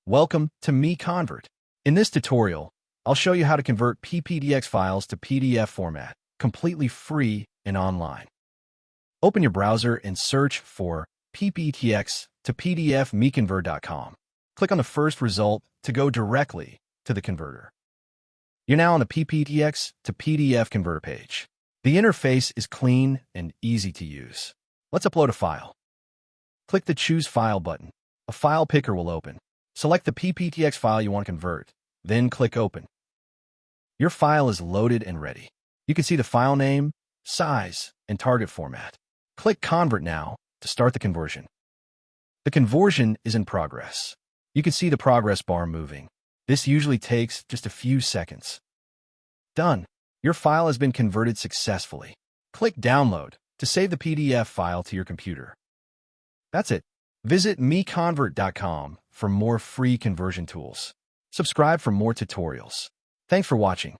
Welcome to MiConvert. In this tutorial, I'll show you how to convert PPTX files to PDF format, completely free and online. Open your browser and search for PPTX to PDF MiConvert.com. Click on the first result to go directly to the converter. You're now on the PPTX to PDF converter page. The interface is clean and easy to use. Let's upload a file. Click the Choose File button. A file picker will open. Select the PPTX file you want to convert, then click Open. Your file is loaded and ready. You can see the file name, size, and target format. Click Convert now to start the conversion. The conversion is in progress. You can see the progress bar moving. This usually takes just a few seconds. Done. Your file has been converted successfully. Click Download to save the PDF file to your computer. That's it. Visit MiConvert.com for more free conversion tools. Subscribe for more tutorials. Thanks for watching.